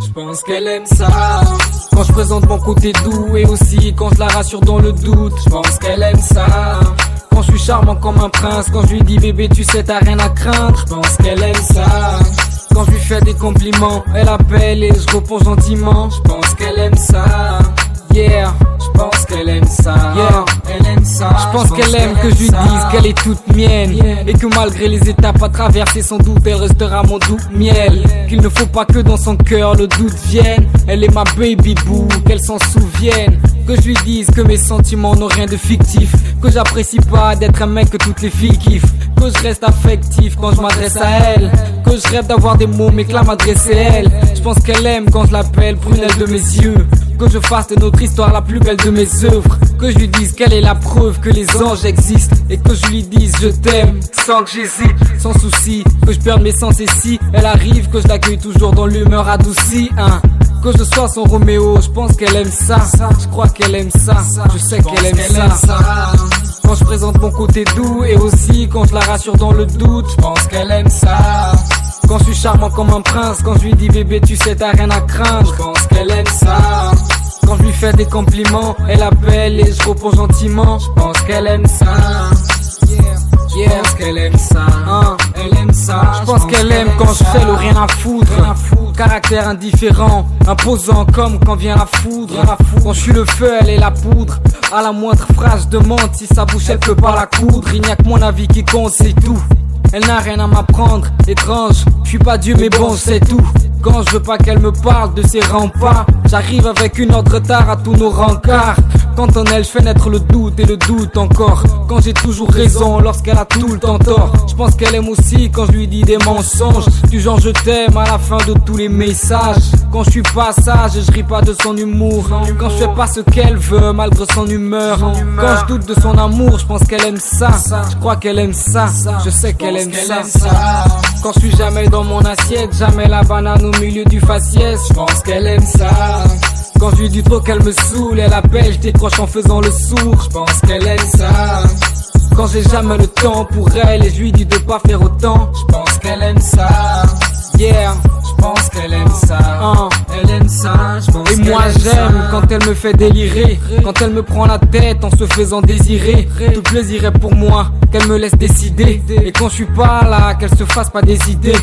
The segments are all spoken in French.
Je pense qu'elle aime ça. Quand je présente mon côté doux et aussi quand je la rassure dans le doute. Je pense qu'elle aime ça. Quand je suis charmant comme un prince, quand je lui dis bébé tu sais t'as rien à craindre. Je pense qu'elle aime ça. Quand je lui fais des compliments, elle appelle et je réponds gentiment. Je pense qu'elle aime ça. Yeah, je pense qu'elle aime ça. Yeah, elle aime ça. Je pense qu'elle aime que je lui dise qu'elle est toute mienne et que malgré les étapes à traverser, sans doute elle restera mon doux miel. Qu'il ne faut pas que dans son cœur le doute vienne. Elle est ma baby boo, qu'elle s'en souvienne. Que je lui dise que mes sentiments n'ont rien de fictif, que j'apprécie pas d'être un mec que toutes les filles kiffent, que je reste affectif quand je m'adresse à elle, que je rêve d'avoir des mots mais que là m'adresser elle. Je pense qu'elle aime quand je l'appelle prunelle de mes yeux, que je fasse de notre histoire la plus belle de mes œuvres, que je lui dise qu'elle est la preuve que les anges existent et que je lui dise je t'aime sans que j'hésite, sans souci, que je perde mes sens et si elle arrive que je l'accueille toujours dans l'humeur adoucie, hein. Que je sois son Roméo, je pense qu'elle aime ça. Je crois qu'elle aime ça, je sais qu'elle aime ça. Quand je présente mon côté doux et aussi quand je la rassure dans le doute. Je pense qu'elle aime ça. Quand je suis charmant comme un prince, quand je lui dis bébé tu sais t'as rien à craindre. Je pense qu'elle aime ça. Quand je lui fais des compliments, elle appelle et je réponds gentiment. Je pense qu'elle aime ça. Je pense qu'elle aime ça, elle aime ça. Je pense qu'elle aime quand je fais le rien à foutre. Caractère indifférent, imposant comme quand vient la foudre. Quand je suis le feu, elle est la poudre. À la moindre phrase, je demande si sa bouche elle peut pas la coudre. Il n'y a que mon avis qui compte, c'est tout. Elle n'a rien à m'apprendre, étrange. Je suis pas Dieu mais bon, c'est tout. Quand je veux pas qu'elle me parle de ses remparts, j'arrive avec une heure de retard à tous nos rencarts. Quand en elle je fais naître le doute et le doute encore. Quand j'ai toujours raison lorsqu'elle a tout le temps tort. Je pense qu'elle aime aussi quand je lui dis des mensonges, du genre je t'aime à la fin de tous les messages. Quand je suis pas sage, je ris pas de son humour. Quand je fais pas ce qu'elle veut malgré son humeur. Quand je doute de son amour, je pense qu'elle aime ça. Je crois qu'elle aime ça, je sais qu'elle aime ça. Quand je suis jamais dans mon assiette, jamais la banane au milieu du faciès. Je pense qu'elle aime ça. Quand je lui dis trop qu'elle me saoule, elle appelle, je décroche en faisant le sourd. Je pense qu'elle aime ça. Quand j'ai jamais le temps pour elle et je lui dis de pas faire autant. Je pense qu'elle aime ça. Yeah, je pense qu'elle aime ça. Elle aime ça, je pense. Et moi j'aime quand elle me fait délirer, quand elle me prend la tête en se faisant désirer. Tout plaisir est pour moi, qu'elle me laisse décider. Et quand je suis pas là, qu'elle se fasse pas des idées.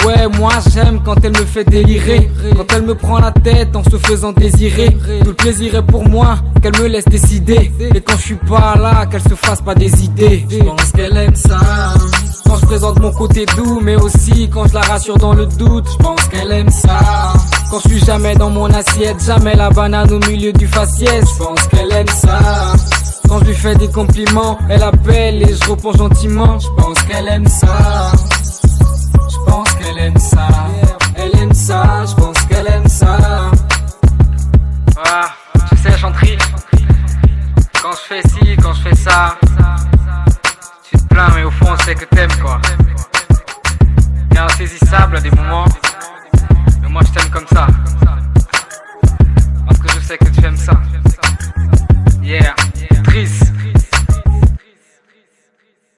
Ouais, moi j'aime quand elle me fait délirer, quand elle me prend la tête en se faisant désirer. Tout le plaisir est pour moi, qu'elle me laisse décider. Et quand je suis pas là, qu'elle se fasse pas des idées. Je pense qu'elle aime ça. Quand je présente mon côté doux, mais aussi quand je la rassure dans le doute. Je pense qu'elle aime ça. Quand je suis jamais dans mon assiette, jamais la banane au milieu du faciès. Je pense qu'elle aime ça. Quand je lui fais des compliments, elle appelle et je réponds gentiment. Je pense qu'elle aime ça. Je pense qu'elle aime ça.